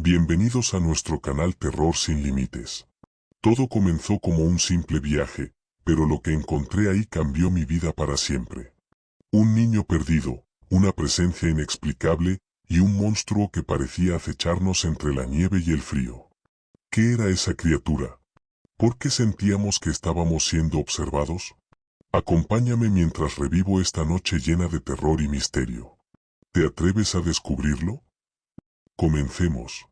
Bienvenidos a nuestro canal Terror Sin Límites. Todo comenzó como un simple viaje, pero lo que encontré ahí cambió mi vida para siempre. Un niño perdido, una presencia inexplicable y un monstruo que parecía acecharnos entre la nieve y el frío. ¿Qué era esa criatura? ¿Por qué sentíamos que estábamos siendo observados? Acompáñame mientras revivo esta noche llena de terror y misterio. ¿Te atreves a descubrirlo? Comencemos.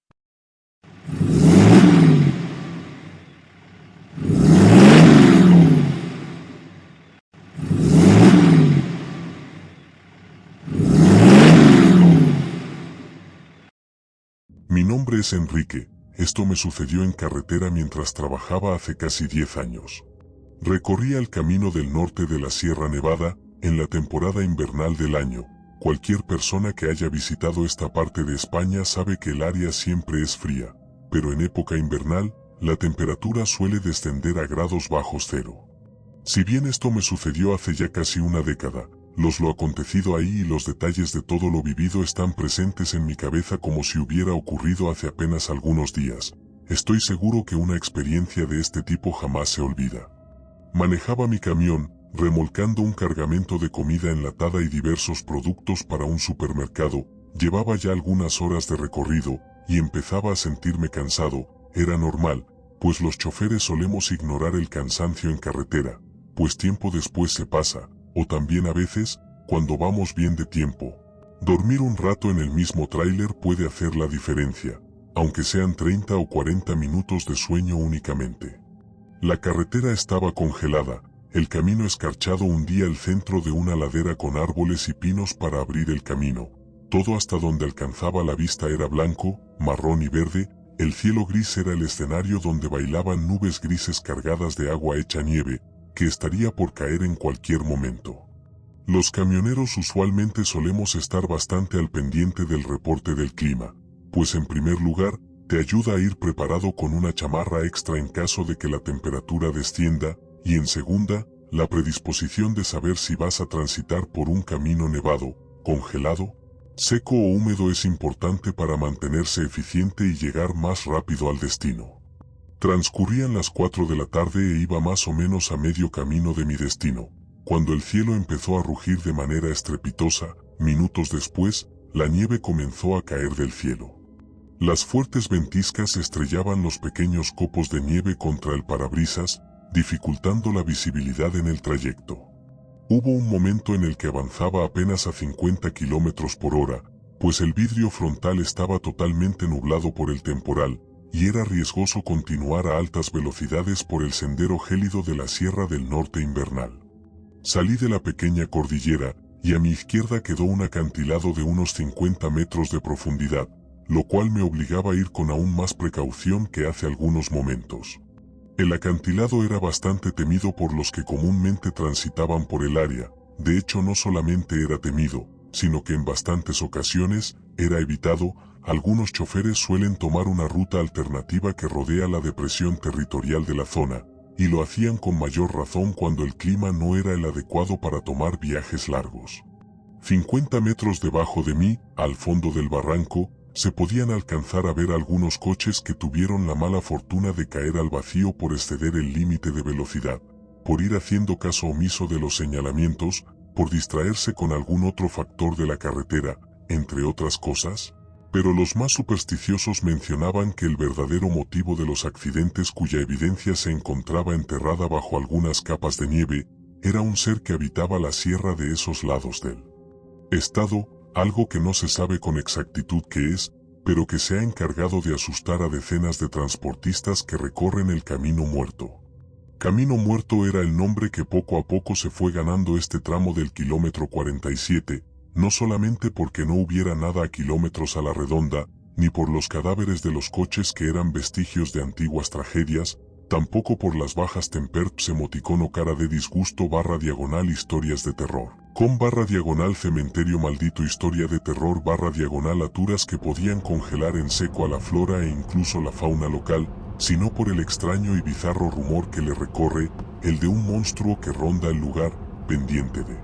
Mi nombre es Enrique. Esto me sucedió en carretera mientras trabajaba hace casi 10 años. Recorría el camino del norte de la Sierra Nevada, en la temporada invernal del año. Cualquier persona que haya visitado esta parte de España sabe que el área siempre es fría, pero en época invernal, la temperatura suele descender a grados bajo cero. Si bien esto me sucedió hace ya casi una década, lo acontecido ahí y los detalles de todo lo vivido están presentes en mi cabeza como si hubiera ocurrido hace apenas algunos días. Estoy seguro que una experiencia de este tipo jamás se olvida. Manejaba mi camión, remolcando un cargamento de comida enlatada y diversos productos para un supermercado. Llevaba ya algunas horas de recorrido, y empezaba a sentirme cansado. Era normal, pues los choferes solemos ignorar el cansancio en carretera, pues tiempo después se pasa, o también a veces, cuando vamos bien de tiempo. Dormir un rato en el mismo tráiler puede hacer la diferencia, aunque sean 30 o 40 minutos de sueño únicamente. La carretera estaba congelada, el camino escarchado hundía el centro de una ladera con árboles y pinos para abrir el camino. Todo hasta donde alcanzaba la vista era blanco, marrón y verde. El cielo gris era el escenario donde bailaban nubes grises cargadas de agua hecha nieve, que estaría por caer en cualquier momento. Los camioneros usualmente solemos estar bastante al pendiente del reporte del clima, pues en primer lugar, te ayuda a ir preparado con una chamarra extra en caso de que la temperatura descienda, y en segunda, la predisposición de saber si vas a transitar por un camino nevado, congelado, seco o húmedo es importante para mantenerse eficiente y llegar más rápido al destino. Transcurrían las 4 de la tarde e iba más o menos a medio camino de mi destino, cuando el cielo empezó a rugir de manera estrepitosa. Minutos después, la nieve comenzó a caer del cielo. Las fuertes ventiscas estrellaban los pequeños copos de nieve contra el parabrisas, dificultando la visibilidad en el trayecto. Hubo un momento en el que avanzaba apenas a 50 kilómetros por hora, pues el vidrio frontal estaba totalmente nublado por el temporal, y era riesgoso continuar a altas velocidades por el sendero gélido de la Sierra del Norte invernal. Salí de la pequeña cordillera, y a mi izquierda quedó un acantilado de unos 50 metros de profundidad, lo cual me obligaba a ir con aún más precaución que hace algunos momentos. El acantilado era bastante temido por los que comúnmente transitaban por el área. De hecho, no solamente era temido, sino que en bastantes ocasiones era evitado. Algunos choferes suelen tomar una ruta alternativa que rodea la depresión territorial de la zona, y lo hacían con mayor razón cuando el clima no era el adecuado para tomar viajes largos. 50 metros debajo de mí, al fondo del barranco, se podían alcanzar a ver algunos coches que tuvieron la mala fortuna de caer al vacío por exceder el límite de velocidad, por ir haciendo caso omiso de los señalamientos, por distraerse con algún otro factor de la carretera, entre otras cosas. Pero los más supersticiosos mencionaban que el verdadero motivo de los accidentes, cuya evidencia se encontraba enterrada bajo algunas capas de nieve, era un ser que habitaba la sierra de esos lados del estado, algo que no se sabe con exactitud qué es, pero que se ha encargado de asustar a decenas de transportistas que recorren el Camino Muerto. Camino Muerto era el nombre que poco a poco se fue ganando este tramo del kilómetro 47, no solamente porque no hubiera nada a kilómetros a la redonda, ni por los cadáveres de los coches que eran vestigios de antiguas tragedias, tampoco por las bajas temperaturas emoticono cara de disgusto / historias de terror. Con / cementerio maldito historia de terror / aturas que podían congelar en seco a la flora e incluso la fauna local, sino por el extraño y bizarro rumor que le recorre, el de un monstruo que ronda el lugar, pendiente de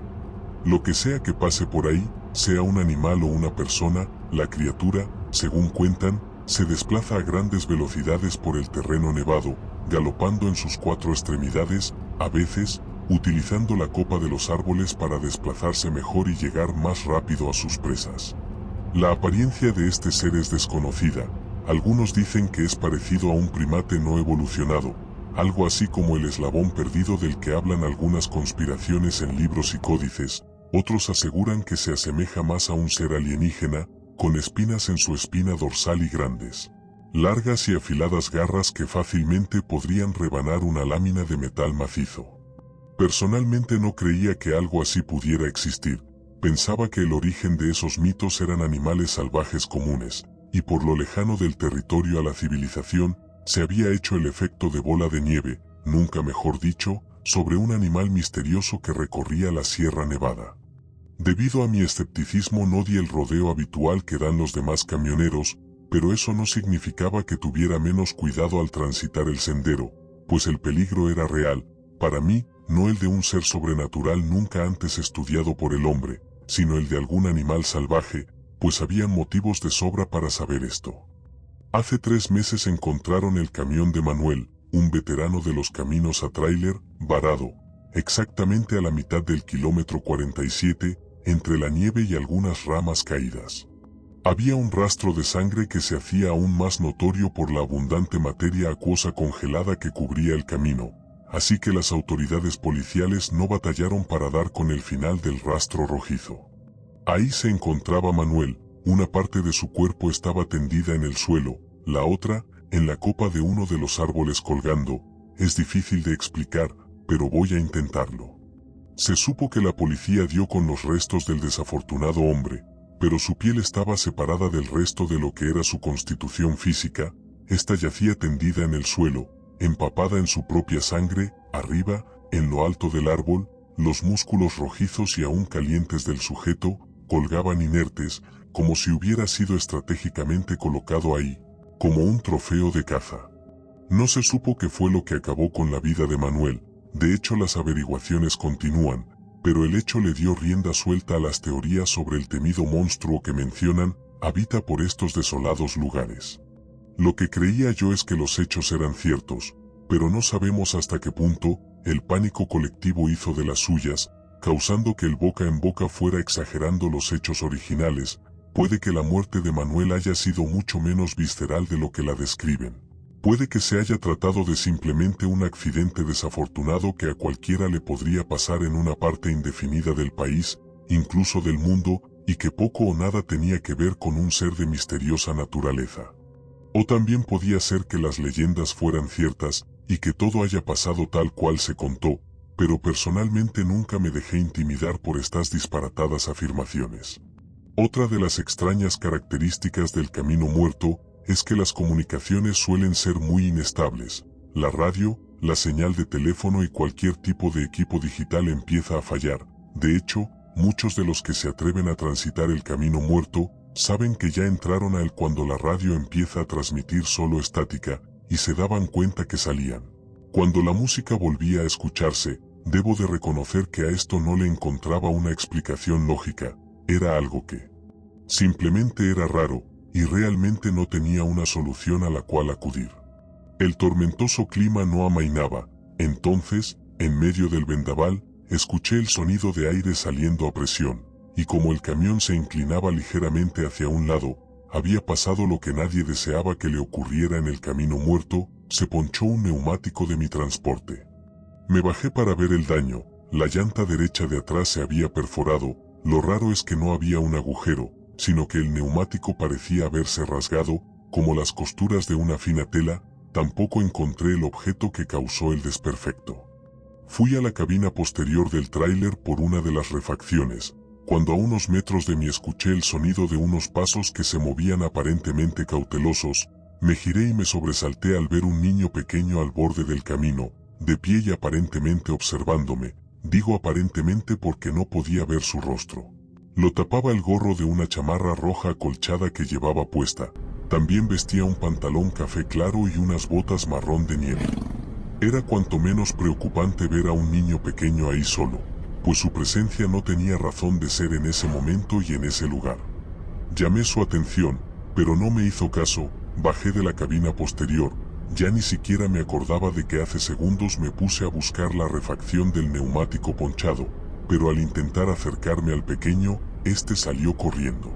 lo que sea que pase por ahí, sea un animal o una persona. La criatura, según cuentan, se desplaza a grandes velocidades por el terreno nevado, galopando en sus cuatro extremidades, a veces, utilizando la copa de los árboles para desplazarse mejor y llegar más rápido a sus presas. La apariencia de este ser es desconocida. Algunos dicen que es parecido a un primate no evolucionado, algo así como el eslabón perdido del que hablan algunas conspiraciones en libros y códices. Otros aseguran que se asemeja más a un ser alienígena, con espinas en su espina dorsal y grandes, largas y afiladas garras que fácilmente podrían rebanar una lámina de metal macizo. Personalmente no creía que algo así pudiera existir. Pensaba que el origen de esos mitos eran animales salvajes comunes, y por lo lejano del territorio a la civilización, se había hecho el efecto de bola de nieve, nunca mejor dicho, sobre un animal misterioso que recorría la Sierra Nevada. Debido a mi escepticismo no di el rodeo habitual que dan los demás camioneros, pero eso no significaba que tuviera menos cuidado al transitar el sendero, pues el peligro era real, para mí, no el de un ser sobrenatural nunca antes estudiado por el hombre, sino el de algún animal salvaje, pues habían motivos de sobra para saber esto. Hace 3 meses encontraron el camión de Manuel, un veterano de los caminos a tráiler, varado, exactamente a la mitad del kilómetro 47, entre la nieve y algunas ramas caídas. Había un rastro de sangre que se hacía aún más notorio por la abundante materia acuosa congelada que cubría el camino, así que las autoridades policiales no batallaron para dar con el final del rastro rojizo. Ahí se encontraba Manuel, una parte de su cuerpo estaba tendida en el suelo, la otra, en la copa de uno de los árboles colgando. Es difícil de explicar, pero voy a intentarlo. Se supo que la policía dio con los restos del desafortunado hombre, pero su piel estaba separada del resto de lo que era su constitución física. Esta yacía tendida en el suelo, empapada en su propia sangre. Arriba, en lo alto del árbol, los músculos rojizos y aún calientes del sujeto colgaban inertes, como si hubiera sido estratégicamente colocado ahí, como un trofeo de caza. No se supo qué fue lo que acabó con la vida de Manuel. De hecho, las averiguaciones continúan, pero el hecho le dio rienda suelta a las teorías sobre el temido monstruo que mencionan, habita por estos desolados lugares. Lo que creía yo es que los hechos eran ciertos, pero no sabemos hasta qué punto. El pánico colectivo hizo de las suyas, causando que el boca en boca fuera exagerando los hechos originales. Puede que la muerte de Manuel haya sido mucho menos visceral de lo que la describen. Puede que se haya tratado de simplemente un accidente desafortunado que a cualquiera le podría pasar en una parte indefinida del país, incluso del mundo, y que poco o nada tenía que ver con un ser de misteriosa naturaleza. O también podía ser que las leyendas fueran ciertas, y que todo haya pasado tal cual se contó, pero personalmente nunca me dejé intimidar por estas disparatadas afirmaciones. Otra de las extrañas características del camino muerto es que las comunicaciones suelen ser muy inestables. La radio, la señal de teléfono y cualquier tipo de equipo digital empieza a fallar. De hecho, muchos de los que se atreven a transitar el camino muerto saben que ya entraron a él cuando la radio empieza a transmitir solo estática, y se daban cuenta que salían. Cuando la música volvía a escucharse, debo de reconocer que a esto no le encontraba una explicación lógica. Era algo que simplemente era raro, y realmente no tenía una solución a la cual acudir. El tormentoso clima no amainaba. Entonces, en medio del vendaval, escuché el sonido de aire saliendo a presión, y como el camión se inclinaba ligeramente hacia un lado, había pasado lo que nadie deseaba que le ocurriera en el camino muerto. Se ponchó un neumático de mi transporte. Me bajé para ver el daño. La llanta derecha de atrás se había perforado. Lo raro es que no había un agujero, sino que el neumático parecía haberse rasgado, como las costuras de una fina tela. Tampoco encontré el objeto que causó el desperfecto. Fui a la cabina posterior del tráiler por una de las refacciones, cuando a unos metros de mí escuché el sonido de unos pasos que se movían aparentemente cautelosos. Me giré y me sobresalté al ver un niño pequeño al borde del camino, de pie y aparentemente observándome. Digo aparentemente porque no podía ver su rostro. Lo tapaba el gorro de una chamarra roja acolchada que llevaba puesta. También vestía un pantalón café claro y unas botas marrón de nieve. Era cuanto menos preocupante ver a un niño pequeño ahí solo, pues su presencia no tenía razón de ser en ese momento y en ese lugar. Llamé su atención, pero no me hizo caso. Bajé de la cabina posterior, ya ni siquiera me acordaba de que hace segundos me puse a buscar la refacción del neumático ponchado, pero al intentar acercarme al pequeño, este salió corriendo.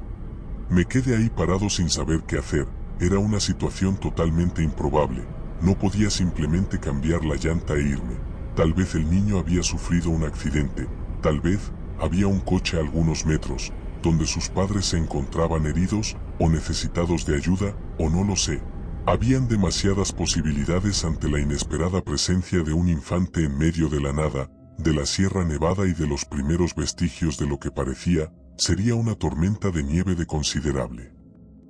Me quedé ahí parado sin saber qué hacer, era una situación totalmente improbable, no podía simplemente cambiar la llanta e irme, tal vez el niño había sufrido un accidente, tal vez había un coche a algunos metros, donde sus padres se encontraban heridos o necesitados de ayuda, o no lo sé. Habían demasiadas posibilidades ante la inesperada presencia de un infante en medio de la nada, de la Sierra Nevada y de los primeros vestigios de lo que parecía sería una tormenta de nieve de considerable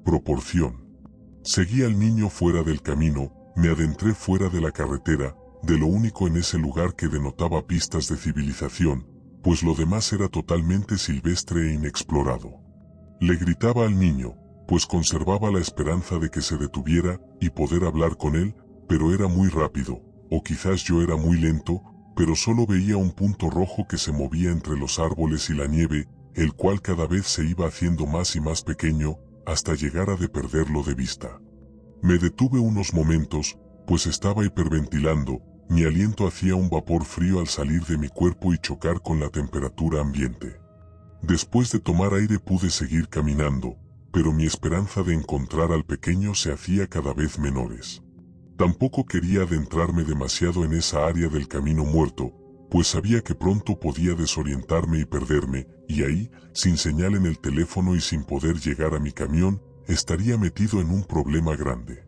proporción. Seguí al niño fuera del camino, me adentré fuera de la carretera, de lo único en ese lugar que denotaba pistas de civilización, pues lo demás era totalmente silvestre e inexplorado. Le gritaba al niño, pues conservaba la esperanza de que se detuviera y poder hablar con él, pero era muy rápido, o quizás yo era muy lento, pero solo veía un punto rojo que se movía entre los árboles y la nieve, el cual cada vez se iba haciendo más y más pequeño, hasta llegar a de perderlo de vista. Me detuve unos momentos, pues estaba hiperventilando, mi aliento hacía un vapor frío al salir de mi cuerpo y chocar con la temperatura ambiente. Después de tomar aire pude seguir caminando, pero mi esperanza de encontrar al pequeño se hacía cada vez menores. Tampoco quería adentrarme demasiado en esa área del camino muerto, pues sabía que pronto podía desorientarme y perderme, y ahí, sin señal en el teléfono y sin poder llegar a mi camión, estaría metido en un problema grande.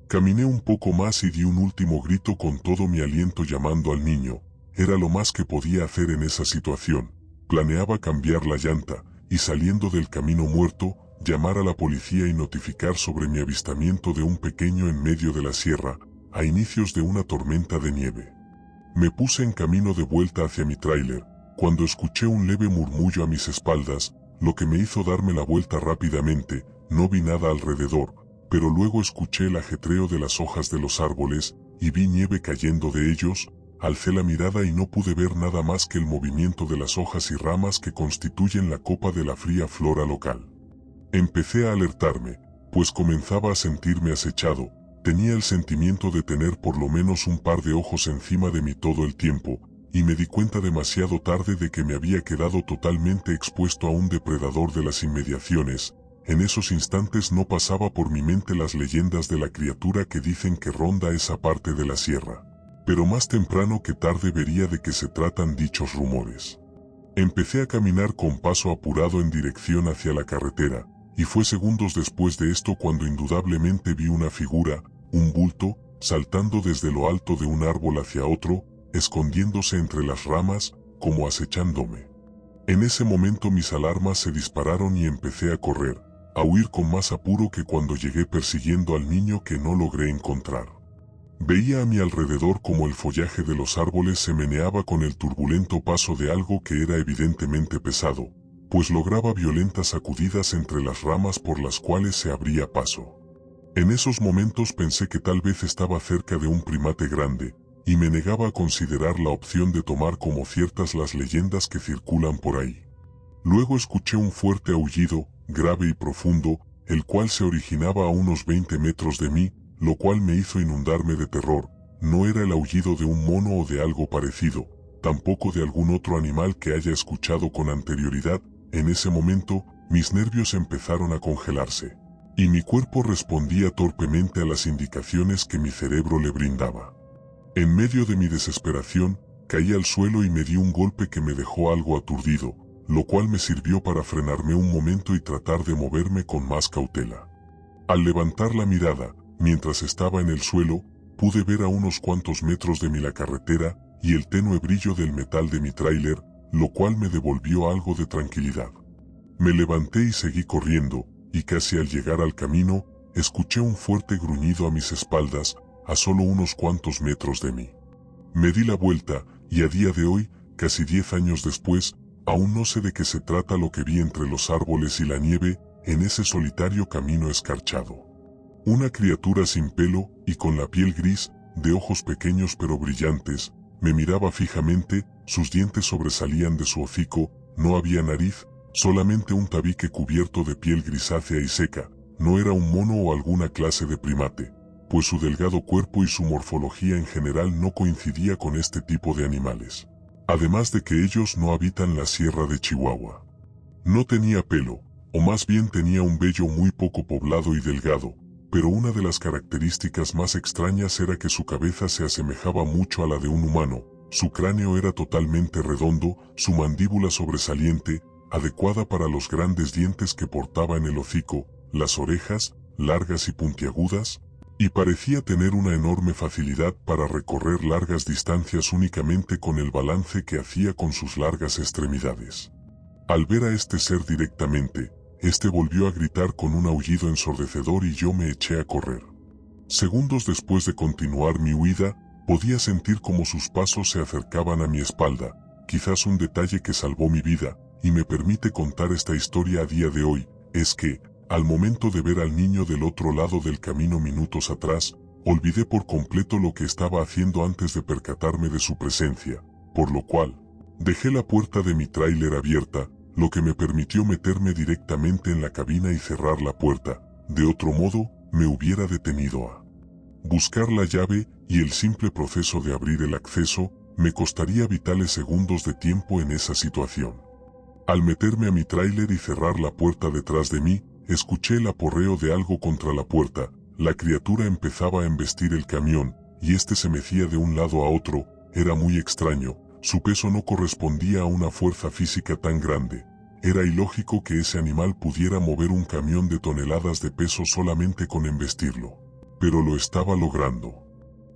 Caminé un poco más y di un último grito con todo mi aliento llamando al niño, era lo más que podía hacer en esa situación. Planeaba cambiar la llanta, y saliendo del camino muerto, llamar a la policía y notificar sobre mi avistamiento de un pequeño en medio de la sierra, a inicios de una tormenta de nieve. Me puse en camino de vuelta hacia mi tráiler, cuando escuché un leve murmullo a mis espaldas, lo que me hizo darme la vuelta rápidamente. No vi nada alrededor, pero luego escuché el ajetreo de las hojas de los árboles, y vi nieve cayendo de ellos. Alcé la mirada y no pude ver nada más que el movimiento de las hojas y ramas que constituyen la copa de la fría flora local. Empecé a alertarme, pues comenzaba a sentirme acechado, tenía el sentimiento de tener por lo menos un par de ojos encima de mí todo el tiempo, y me di cuenta demasiado tarde de que me había quedado totalmente expuesto a un depredador de las inmediaciones. En esos instantes no pasaba por mi mente las leyendas de la criatura que dicen que ronda esa parte de la sierra. Pero más temprano que tarde vería de qué se tratan dichos rumores. Empecé a caminar con paso apurado en dirección hacia la carretera, y fue segundos después de esto cuando indudablemente vi una figura, un bulto, saltando desde lo alto de un árbol hacia otro, escondiéndose entre las ramas, como acechándome. En ese momento mis alarmas se dispararon y empecé a correr, a huir con más apuro que cuando llegué persiguiendo al niño que no logré encontrar. Veía a mi alrededor como el follaje de los árboles se meneaba con el turbulento paso de algo que era evidentemente pesado, pues lograba violentas sacudidas entre las ramas por las cuales se abría paso. En esos momentos pensé que tal vez estaba cerca de un primate grande, y me negaba a considerar la opción de tomar como ciertas las leyendas que circulan por ahí. Luego escuché un fuerte aullido, grave y profundo, el cual se originaba a unos 20 metros de mí, lo cual me hizo inundarme de terror. No era el aullido de un mono o de algo parecido, tampoco de algún otro animal que haya escuchado con anterioridad. En ese momento, mis nervios empezaron a congelarse, y mi cuerpo respondía torpemente a las indicaciones que mi cerebro le brindaba. En medio de mi desesperación, caí al suelo y me di un golpe que me dejó algo aturdido, lo cual me sirvió para frenarme un momento y tratar de moverme con más cautela. Al levantar la mirada, mientras estaba en el suelo, pude ver a unos cuantos metros de mí la carretera y el tenue brillo del metal de mi tráiler, lo cual me devolvió algo de tranquilidad. Me levanté y seguí corriendo, y casi al llegar al camino, escuché un fuerte gruñido a mis espaldas, a solo unos cuantos metros de mí. Me di la vuelta, y a día de hoy, casi 10 años después, aún no sé de qué se trata lo que vi entre los árboles y la nieve, en ese solitario camino escarchado. Una criatura sin pelo, y con la piel gris, de ojos pequeños pero brillantes, me miraba fijamente, sus dientes sobresalían de su hocico, no había nariz, solamente un tabique cubierto de piel grisácea y seca. no era un mono o alguna clase de primate, pues su delgado cuerpo y su morfología en general no coincidía con este tipo de animales. Además de que ellos no habitan la Sierra de Chihuahua. No tenía pelo, o más bien tenía un vello muy poco poblado y delgado, pero una de las características más extrañas era que su cabeza se asemejaba mucho a la de un humano, su cráneo era totalmente redondo, su mandíbula sobresaliente, adecuada para los grandes dientes que portaba en el hocico, las orejas, largas y puntiagudas, y parecía tener una enorme facilidad para recorrer largas distancias únicamente con el balance que hacía con sus largas extremidades. Al ver a este ser directamente, este volvió a gritar con un aullido ensordecedor y yo me eché a correr. Segundos después de continuar mi huida, podía sentir como sus pasos se acercaban a mi espalda, quizás un detalle que salvó mi vida, y me permite contar esta historia a día de hoy, es que, al momento de ver al niño del otro lado del camino minutos atrás, olvidé por completo lo que estaba haciendo antes de percatarme de su presencia, por lo cual, dejé la puerta de mi tráiler abierta, lo que me permitió meterme directamente en la cabina y cerrar la puerta, de otro modo, me hubiera detenido a buscar la llave y el simple proceso de abrir el acceso, me costaría vitales segundos de tiempo en esa situación. Al meterme a mi tráiler y cerrar la puerta detrás de mí, escuché el aporreo de algo contra la puerta, la criatura empezaba a embestir el camión, y este se mecía de un lado a otro, era muy extraño, su peso no correspondía a una fuerza física tan grande. Era ilógico que ese animal pudiera mover un camión de toneladas de peso solamente con embestirlo. Pero lo estaba logrando.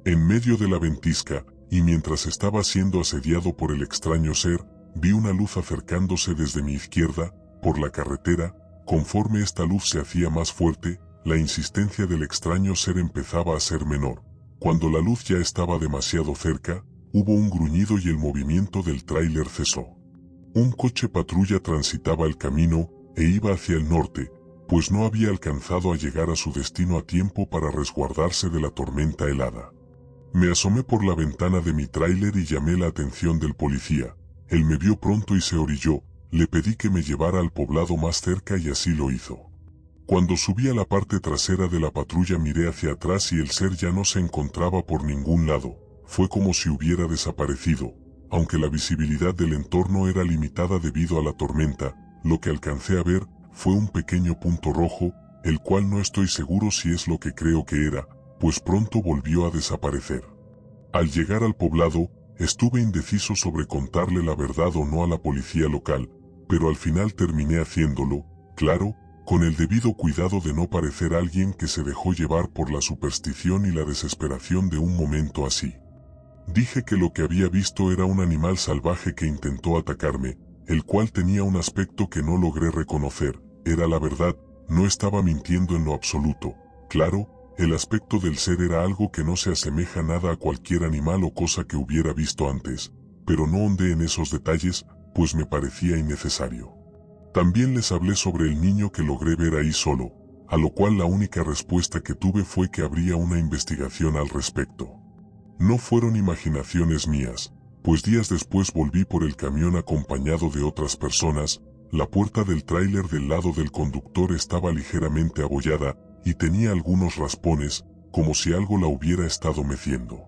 En medio de la ventisca, y mientras estaba siendo asediado por el extraño ser, vi una luz acercándose desde mi izquierda, por la carretera. Conforme esta luz se hacía más fuerte, la insistencia del extraño ser empezaba a ser menor. Cuando la luz ya estaba demasiado cerca, hubo un gruñido y el movimiento del tráiler cesó. Un coche patrulla transitaba el camino, e iba hacia el norte, pues no había alcanzado a llegar a su destino a tiempo para resguardarse de la tormenta helada. Me asomé por la ventana de mi tráiler y llamé la atención del policía. Él me vio pronto y se orilló, le pedí que me llevara al poblado más cerca y así lo hizo. Cuando subí a la parte trasera de la patrulla miré hacia atrás y el ser ya no se encontraba por ningún lado, fue como si hubiera desaparecido. Aunque la visibilidad del entorno era limitada debido a la tormenta, lo que alcancé a ver fue un pequeño punto rojo, el cual no estoy seguro si es lo que creo que era, pues pronto volvió a desaparecer. Al llegar al poblado, estuve indeciso sobre contarle la verdad o no a la policía local, pero al final terminé haciéndolo, claro, con el debido cuidado de no parecer alguien que se dejó llevar por la superstición y la desesperación de un momento así. Dije que lo que había visto era un animal salvaje que intentó atacarme, el cual tenía un aspecto que no logré reconocer, era la verdad, no estaba mintiendo en lo absoluto. Claro, el aspecto del ser era algo que no se asemeja nada a cualquier animal o cosa que hubiera visto antes, pero no ahondé en esos detalles, pues me parecía innecesario. También les hablé sobre el niño que logré ver ahí solo, a lo cual la única respuesta que tuve fue que habría una investigación al respecto. No fueron imaginaciones mías, pues días después volví por el camión acompañado de otras personas. La puerta del tráiler del lado del conductor estaba ligeramente abollada, y tenía algunos raspones, como si algo la hubiera estado meciendo.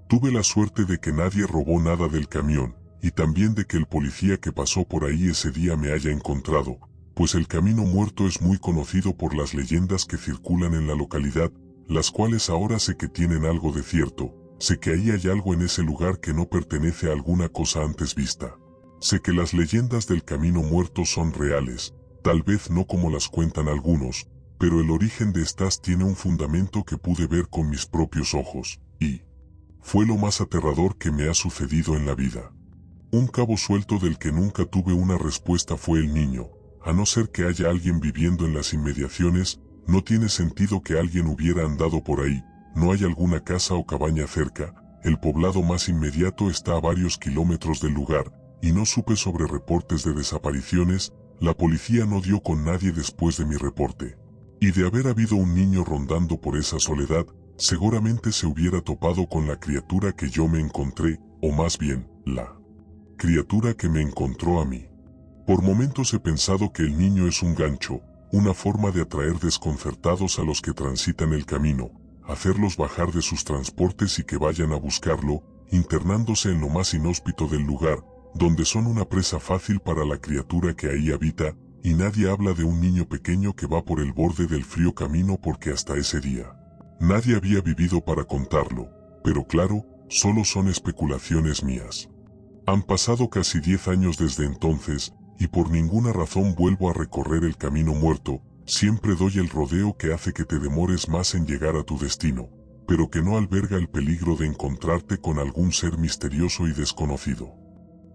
Tuve la suerte de que nadie robó nada del camión, y también de que el policía que pasó por ahí ese día me haya encontrado, pues el Camino Muerto es muy conocido por las leyendas que circulan en la localidad, las cuales ahora sé que tienen algo de cierto. Sé que ahí hay algo en ese lugar que no pertenece a alguna cosa antes vista. Sé que las leyendas del Camino Muerto son reales, tal vez no como las cuentan algunos, pero el origen de estas tiene un fundamento que pude ver con mis propios ojos, y fue lo más aterrador que me ha sucedido en la vida. Un cabo suelto del que nunca tuve una respuesta fue el niño. A no ser que haya alguien viviendo en las inmediaciones, no tiene sentido que alguien hubiera andado por ahí. No hay alguna casa o cabaña cerca, el poblado más inmediato está a varios kilómetros del lugar, y no supe sobre reportes de desapariciones. La policía no dio con nadie después de mi reporte. Y de haber habido un niño rondando por esa soledad, seguramente se hubiera topado con la criatura que yo me encontré, o más bien, la criatura que me encontró a mí. Por momentos he pensado que el niño es un gancho, una forma de atraer desconcertados a los que transitan el camino, hacerlos bajar de sus transportes y que vayan a buscarlo, internándose en lo más inhóspito del lugar, donde son una presa fácil para la criatura que ahí habita, y nadie habla de un niño pequeño que va por el borde del frío camino porque hasta ese día nadie había vivido para contarlo, pero claro, solo son especulaciones mías. Han pasado casi 10 años desde entonces, y por ninguna razón vuelvo a recorrer el camino muerto, siempre doy el rodeo que hace que te demores más en llegar a tu destino, pero que no alberga el peligro de encontrarte con algún ser misterioso y desconocido.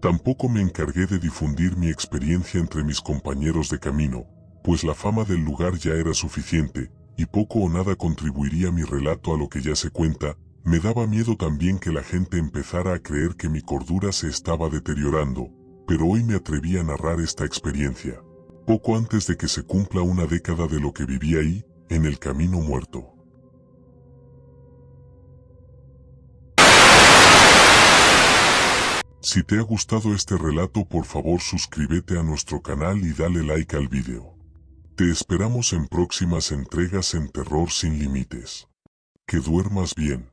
Tampoco me encargué de difundir mi experiencia entre mis compañeros de camino, pues la fama del lugar ya era suficiente, y poco o nada contribuiría mi relato a lo que ya se cuenta. Me daba miedo también que la gente empezara a creer que mi cordura se estaba deteriorando, pero hoy me atreví a narrar esta experiencia, poco antes de que se cumpla una década de lo que viví ahí, en el camino muerto. Si te ha gustado este relato, por favor suscríbete a nuestro canal y dale like al video. Te esperamos en próximas entregas en Terror Sin Límites. Que duermas bien.